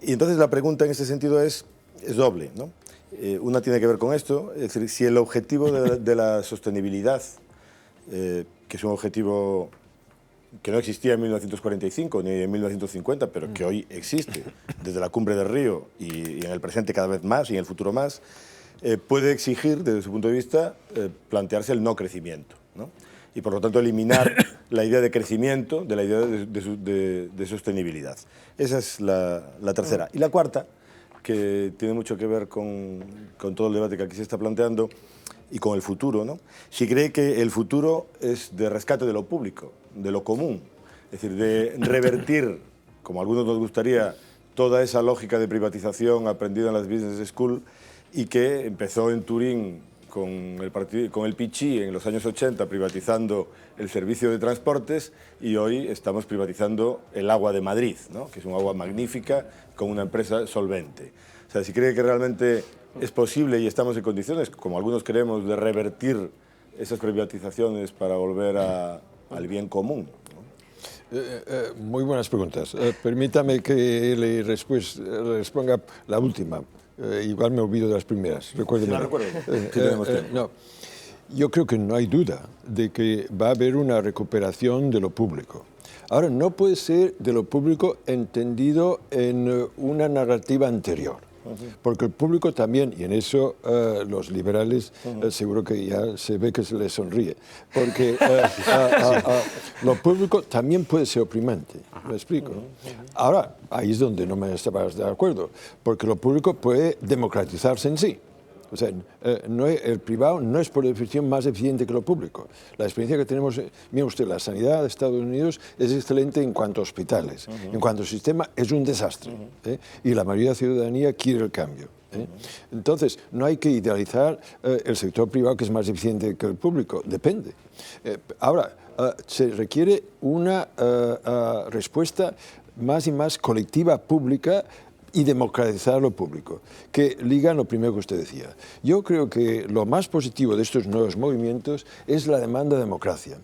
Y entonces la pregunta en ese sentido es doble, ¿no? Una tiene que ver con esto, es decir, si el objetivo de la sostenibilidad, que es un objetivo que no existía en 1945 ni en 1950, pero que hoy existe desde la cumbre del Río y en el presente cada vez más y en el futuro más, puede exigir, desde su punto de vista, plantearse el no crecimiento, ¿no? Y por lo tanto eliminar la idea de crecimiento de la idea de sostenibilidad. Esa es la tercera. Y la cuarta, que tiene mucho que ver con todo el debate que aquí se está planteando y con el futuro, ¿no? Si cree que el futuro es de rescate de lo público, de lo común, es decir, de revertir, como a algunos nos gustaría, toda esa lógica de privatización aprendida en las business school y que empezó en Turín con el Pichí en los años 80 privatizando el servicio de transportes y hoy estamos privatizando el agua de Madrid, ¿no? Que es un agua magnífica con una empresa solvente. O sea, si cree que realmente es posible y estamos en condiciones, como algunos creemos, de revertir esas privatizaciones para volver al bien común, ¿no? Muy buenas preguntas. Permítame que le responda la última. Igual me olvido de las primeras. Recuérdeme. Sí, recuerdo. No. Yo creo que no hay duda de que va a haber una recuperación de lo público. Ahora, no puede ser de lo público entendido en una narrativa anterior. Porque el público también, y en eso los liberales seguro que ya se ve que se les sonríe, porque lo público también puede ser oprimiente, ¿me explico? Ahora, ahí es donde no me estabas de acuerdo, porque lo público puede democratizarse en sí. O sea, el privado no es por definición más eficiente que lo público. La experiencia que tenemos, mire usted, la sanidad de Estados Unidos es excelente en cuanto a hospitales. En cuanto al sistema, es un desastre. Y la mayoría de la ciudadanía quiere el cambio. Entonces, no hay que idealizar el sector privado que es más eficiente que el público. Depende. Ahora, se requiere una respuesta más y más colectiva, pública, y democratizar lo público, que ligan lo primero que usted decía. Yo creo que lo más positivo de estos nuevos movimientos es la demanda de democracia,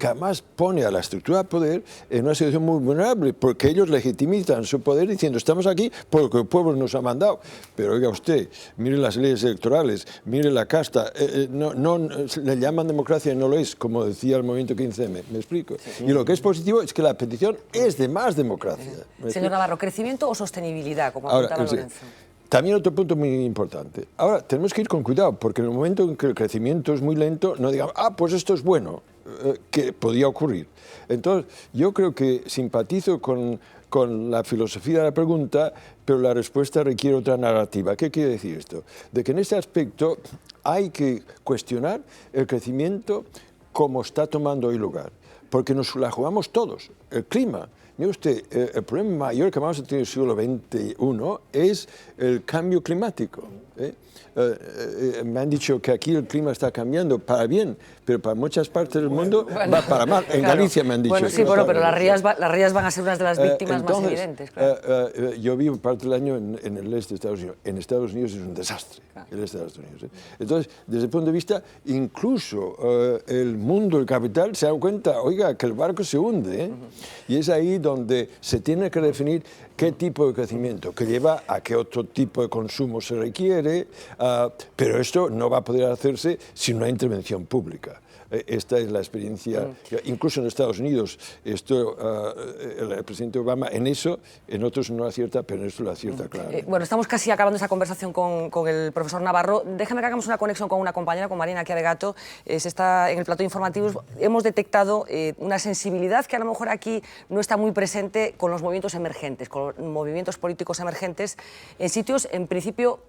que además pone a la estructura de poder en una situación muy vulnerable, porque ellos legitimizan su poder diciendo estamos aquí porque el pueblo nos ha mandado. Pero oiga usted, mire las leyes electorales, mire la casta, no le llaman democracia y no lo es, como decía el movimiento 15M, ¿me explico? Sí. Y lo que es positivo es que la petición es de más democracia. Señor Navarro, ¿crecimiento o sostenibilidad? Como apuntaba Lourenço. También otro punto muy importante. Ahora, tenemos que ir con cuidado, porque en el momento en que el crecimiento es muy lento, no digamos, pues esto es bueno, que podía ocurrir. Entonces, yo creo que simpatizo con la filosofía de la pregunta, pero la respuesta requiere otra narrativa. ¿Qué quiere decir esto? De que en este aspecto hay que cuestionar el crecimiento como está tomando hoy lugar, porque nos la jugamos todos. El clima mire usted, el problema mayor que vamos a tener en el siglo XXI es el cambio climático. Me han dicho que aquí el clima está cambiando para bien, pero para muchas partes del mundo va para mal. En Galicia me han dicho. Bueno, sí, bueno, pero las rías van a ser una de las víctimas más evidentes. Claro. Yo vivo parte del año en el este de Estados Unidos. En Estados Unidos es un desastre, el este de Estados Unidos. Entonces, desde el punto de vista, incluso el mundo, el capital, se dan cuenta, oiga, que el barco se hunde. Y es ahí donde se tiene que definir qué tipo de crecimiento, que lleva a qué otro tipo de consumo se requiere, pero esto no va a poder hacerse sin una intervención pública. Esta es la experiencia, incluso en Estados Unidos, el presidente Obama en eso, en otros no acierta, pero en esto lo acierta claro. Bueno, estamos casi acabando esa conversación con el profesor Navarro. Déjame que hagamos una conexión con una compañera, con Marina Chiavegato. Se está en el plató informativos. Hemos detectado una sensibilidad que a lo mejor aquí no está muy presente con los movimientos emergentes, con los movimientos políticos emergentes, en sitios, en principio,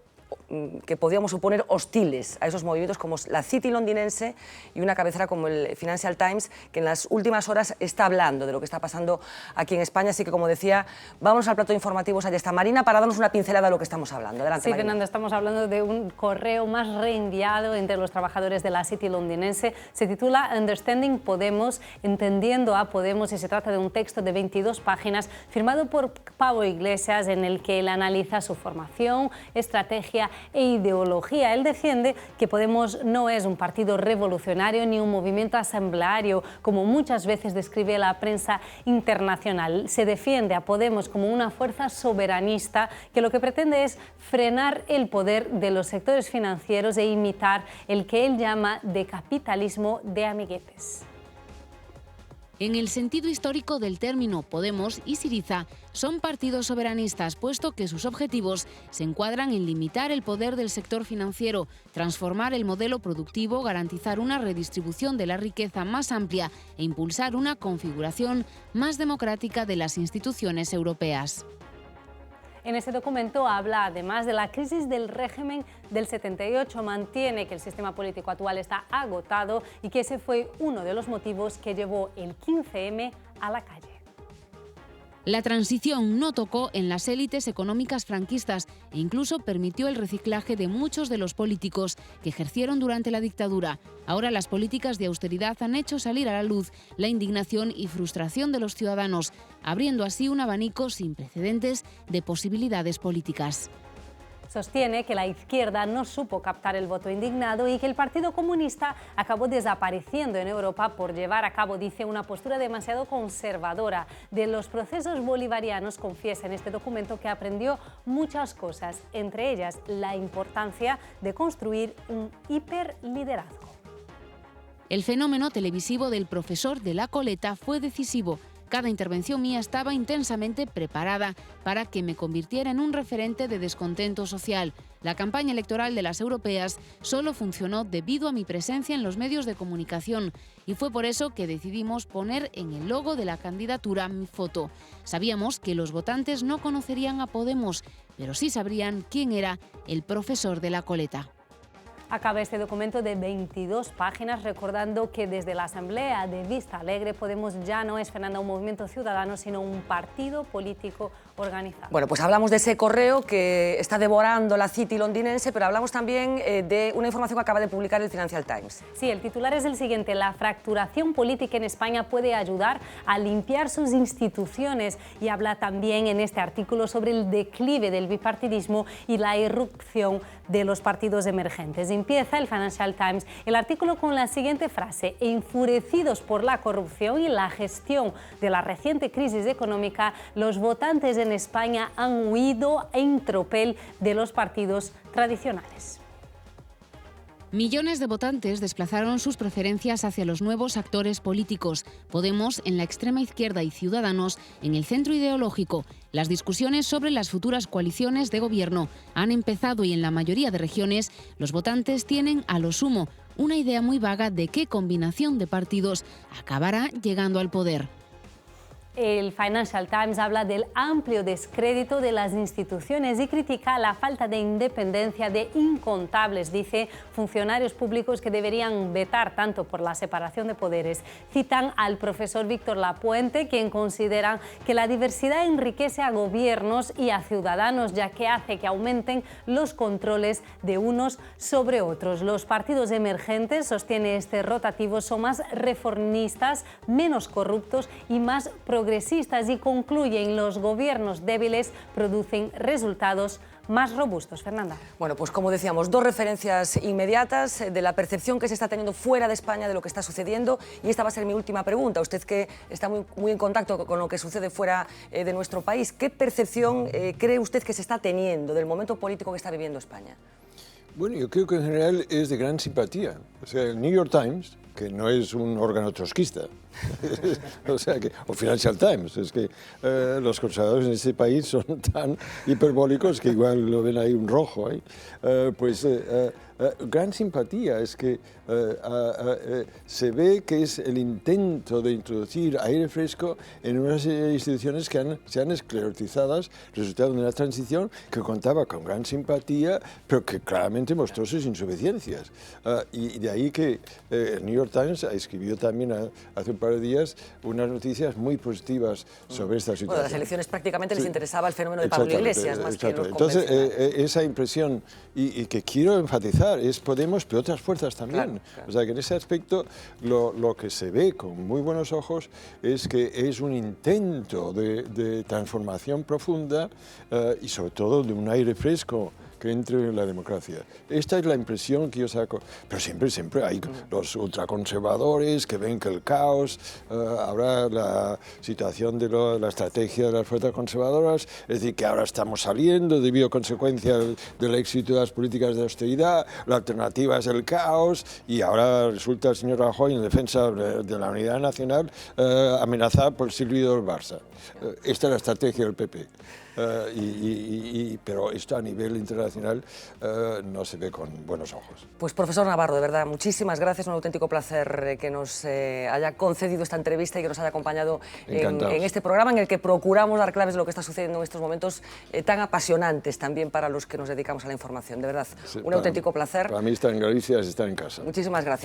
que podríamos suponer hostiles a esos movimientos, como la City londinense y una cabecera como el Financial Times, que en las últimas horas está hablando de lo que está pasando aquí en España. Así que, como decía, vamos al plato de informativos. Allá está Marina para darnos una pincelada de lo que estamos hablando. Adelante, sí, Marina. Fernando, estamos hablando de un correo más reenviado entre los trabajadores de la City londinense. Se titula Understanding Podemos, entendiendo a Podemos, y se trata de un texto de 22 páginas firmado por Pablo Iglesias, en el que él analiza su formación, estrategia e ideología. Él defiende que Podemos no es un partido revolucionario ni un movimiento asambleario, como muchas veces describe la prensa internacional. Se defiende a Podemos como una fuerza soberanista que lo que pretende es frenar el poder de los sectores financieros e imitar el que él llama de capitalismo de amiguetes. En el sentido histórico del término, Podemos y Syriza son partidos soberanistas, puesto que sus objetivos se encuadran en limitar el poder del sector financiero, transformar el modelo productivo, garantizar una redistribución de la riqueza más amplia e impulsar una configuración más democrática de las instituciones europeas. En ese documento habla además de la crisis del régimen del 78, mantiene que el sistema político actual está agotado y que ese fue uno de los motivos que llevó el 15M a la calle. La transición no tocó en las élites económicas franquistas e incluso permitió el reciclaje de muchos de los políticos que ejercieron durante la dictadura. Ahora las políticas de austeridad han hecho salir a la luz la indignación y frustración de los ciudadanos, abriendo así un abanico sin precedentes de posibilidades políticas. Sostiene que la izquierda no supo captar el voto indignado y que el Partido Comunista acabó desapareciendo en Europa por llevar a cabo, dice, una postura demasiado conservadora. De los procesos bolivarianos confiesa en este documento que aprendió muchas cosas, entre ellas la importancia de construir un hiperliderazgo. El fenómeno televisivo del profesor de la coleta fue decisivo. Cada intervención mía estaba intensamente preparada para que me convirtiera en un referente de descontento social. La campaña electoral de las europeas solo funcionó debido a mi presencia en los medios de comunicación y fue por eso que decidimos poner en el logo de la candidatura mi foto. Sabíamos que los votantes no conocerían a Podemos, pero sí sabrían quién era el profesor de la coleta. Acaba este documento de 22 páginas recordando que desde la Asamblea de Vista Alegre Podemos ya no es, Fernanda, un movimiento ciudadano, sino un partido político organizado. Bueno, pues hablamos de ese correo que está devorando la City londinense, pero hablamos también de una información que acaba de publicar el Financial Times. Sí, el titular es el siguiente: la fracturación política en España puede ayudar a limpiar sus instituciones, y habla también en este artículo sobre el declive del bipartidismo y la irrupción de los partidos emergentes. Empieza el Financial Times el artículo con la siguiente frase: enfurecidos por la corrupción y la gestión de la reciente crisis económica, los votantes en España han huido en tropel de los partidos tradicionales. Millones de votantes desplazaron sus preferencias hacia los nuevos actores políticos. Podemos en la extrema izquierda y Ciudadanos en el centro ideológico. Las discusiones sobre las futuras coaliciones de gobierno han empezado y en la mayoría de regiones los votantes tienen a lo sumo una idea muy vaga de qué combinación de partidos acabará llegando al poder. El Financial Times habla del amplio descrédito de las instituciones y critica la falta de independencia de incontables, dice, funcionarios públicos que deberían vetar tanto por la separación de poderes. Citan al profesor Víctor Lapuente, quien considera que la diversidad enriquece a gobiernos y a ciudadanos, ya que hace que aumenten los controles de unos sobre otros. Los partidos emergentes, sostiene este rotativo, son más reformistas, menos corruptos y más progresistas, y concluyen: los gobiernos débiles producen resultados más robustos. Fernanda. Bueno, pues como decíamos, dos referencias inmediatas de la percepción que se está teniendo fuera de España de lo que está sucediendo, y esta va a ser mi última pregunta. Usted, que está muy en contacto con lo que sucede fuera de nuestro país, ¿qué percepción cree usted que se está teniendo del momento político que está viviendo España? Bueno, yo creo que en general es de gran simpatía. O sea, el New York Times, que no es un órgano trotskista, o sea que, o Financial Times, es que los conservadores en este país son tan hiperbólicos que igual lo ven ahí un rojo. Gran simpatía es que se ve que es el intento de introducir aire fresco en unas instituciones que se han esclerotizadas, resultado de una transición que contaba con gran simpatía, pero que claramente mostró sus insuficiencias. Y de ahí que el New York Times escribió también hace un par de días unas noticias muy positivas sobre esta situación. Bueno, a las elecciones prácticamente les interesaba el fenómeno de Pablo Iglesias más que los Entonces, convencionales. esa impresión, y que quiero enfatizar, es Podemos, pero otras fuerzas también. Claro. O sea, que en ese aspecto lo que se ve con muy buenos ojos es que es un intento de transformación profunda y sobre todo de un aire fresco que entre en la democracia. Esta es la impresión que yo saco. Pero siempre hay los ultraconservadores que ven que el caos, ahora la situación de la estrategia de las fuerzas conservadoras, es decir, que ahora estamos saliendo debido a consecuencia del éxito de las políticas de austeridad, la alternativa es el caos, y ahora resulta el señor Rajoy, en defensa de la unidad nacional, amenazado por el silbido del Barça. Esta es la estrategia del PP. Pero esto a nivel internacional no se ve con buenos ojos. Pues profesor Navarro, de verdad, muchísimas gracias, un auténtico placer que nos haya concedido esta entrevista y que nos haya acompañado en este programa en el que procuramos dar claves de lo que está sucediendo en estos momentos tan apasionantes también para los que nos dedicamos a la información. De verdad, un auténtico placer. Para mí estar en Galicia es estar en casa. Muchísimas gracias.